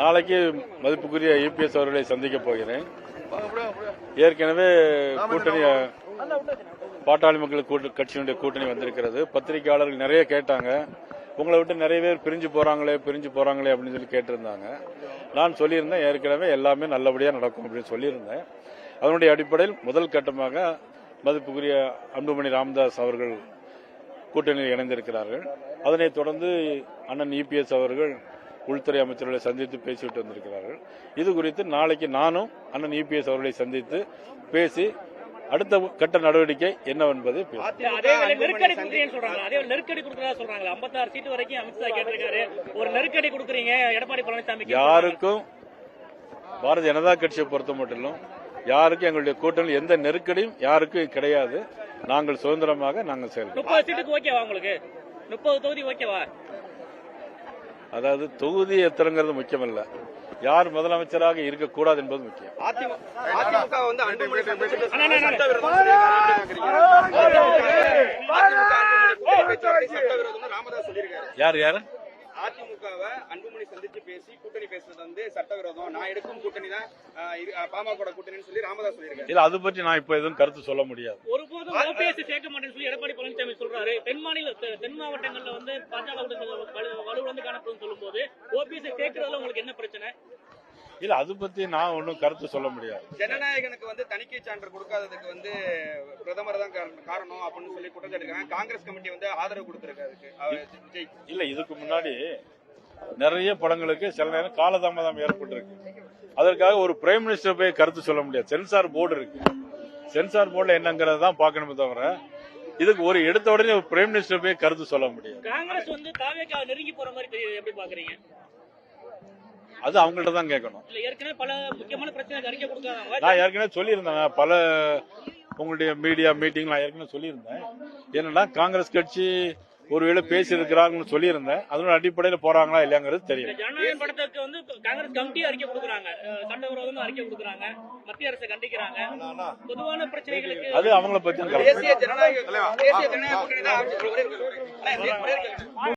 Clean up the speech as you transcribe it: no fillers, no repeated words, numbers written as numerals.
நாளைக்கு மதிப்புக்குரிய இபிஎஸ் அவர்களை சந்திக்க போகிறேன். ஏற்கனவே கூட்டணி பாட்டாளி மக்கள் கட்சியினுடைய கூட்டணி வந்திருக்கிறது. பத்திரிகையாளர்கள் நிறைய கேட்டாங்க, உங்களை விட்டு நிறைய பேர் பிரிஞ்சு போறாங்களே அப்படின்னு சொல்லி கேட்டிருந்தாங்க. நான் சொல்லியிருந்தேன், ஏற்கனவே எல்லாமே நல்லபடியா நடக்கும் அப்படின்னு சொல்லியிருந்தேன். அதனுடைய அடிப்படையில் முதல் கட்டமாக மதிப்புக்குரிய அன்புமணி ராமதாஸ் அவர்கள் கூட்டணியில் இணைந்திருக்கிறார்கள். அதனைத் தொடர்ந்து அண்ணன் இபிஎஸ் அவர்கள் உள்துறை அமைச்சர்களை சந்தித்து பேசிவிட்டு வந்திருக்கிறார்கள். இது குறித்து நாளைக்கு நானும் அண்ணன் இபிஎஸ் அவர்களை சந்தித்து பேசி அடுத்த கட்ட நடவடிக்கை என்னவென்பதை யாருக்கும் பாரதிய ஜனதா கட்சியை பொறுத்த மட்டிலும் யாருக்கும் எங்களுடைய கூட்டணியில் எந்த நெருக்கடியும் யாருக்கும் கிடையாது. நாங்கள் சுதந்திரமாக நாங்கள் செயல்படுவோம். அதாவது தொகுதி எத்தனைங்கிறது முக்கியமல்ல, யார் முதலமைச்சராக இருக்கக்கூடாது என்பது முக்கியம். யார் யாரு அதிமுகவை அன்புமணி சந்திச்சு பேசி கூட்டணி பேசுறது வந்து சட்டவிரோதம், நான் எடுக்கும் கூட்டணி தான் பாமக கூட்டணின்னு சொல்லி ராமதாஸ் சொல்லியிருக்காரு. இல்ல, அது பற்றி நான் இப்ப எதுவும் கருத்து சொல்ல முடியாது. ஒருபோதும் ஓபிஎஸ் சேர்க்க மாட்டேன்னு சொல்லி எடப்பாடி பழனிசாமி சொல்றாரு. தென் மாவட்டங்கள்ல வந்து பாஜக வலுவிழந்து காணப்படும் சொல்லும் போது ஓபிஎஸ் சேர்க்கிறதுல உங்களுக்கு என்ன பிரச்சனை? இல்ல, அது பத்தி நான் ஒன்னும் கருத்து சொல்ல முடியாது. ஜனநாயகனுக்கு வந்து தணிக்கை சான்று கொடுக்காததுக்கு வந்து பிரதமர் தான் காரணம் அப்படின்னு சொல்லி குற்றச்சாட்டு காங்கிரஸ் கமிட்டி வந்து ஆதரவு கொடுத்திருக்காரு. இல்ல, இதுக்கு முன்னாடி நிறைய படங்களுக்கு சில நேரம் காலதாமதம் ஏற்பட்டிருக்கு. அதற்காக ஒரு பிரைம் மினிஸ்டர் போய் கருத்து சொல்ல முடியாது. சென்சார் போர்டு இருக்கு. சென்சார் போர்டுல என்னங்கிறத தான் பார்க்கணுமே தவிர இதுக்கு ஒரு எடுத்த உடனே ஒரு பிரைம் மினிஸ்டர் போய் கருத்து சொல்ல முடியாது. காங்கிரஸ் வந்து தாவேக்காவை நெருங்கி போற மாதிரி எப்படி பாக்குறீங்க? அது அவங்கள்ட்ட தான் கேட்கணும். நான் ஏற்கனவே சொல்லியிருந்தேன், பல உங்களுடைய மீடியா மீட்டிங் நான் ஏற்கனவே சொல்லியிருந்தேன். என்னன்னா, காங்கிரஸ் கட்சி ஒருவேளை பேசி இருக்கிறாங்கன்னு சொல்லியிருந்தேன். அதனோட அடிப்படையில் போறாங்களா இல்லையாங்கிறது தெரியும். ஜனநாயகம் படத்துக்கு வந்து காங்கிரஸ் கமிட்டி அறிக்கை கொடுக்குறாங்க, சட்டவிரோதமா அறிக்கை கொடுக்குறாங்க, மத்திய அரசை கண்டிக்கிறாங்க. பொதுவான பிரச்சனைகளுக்கு அது அவங்கள பத்தி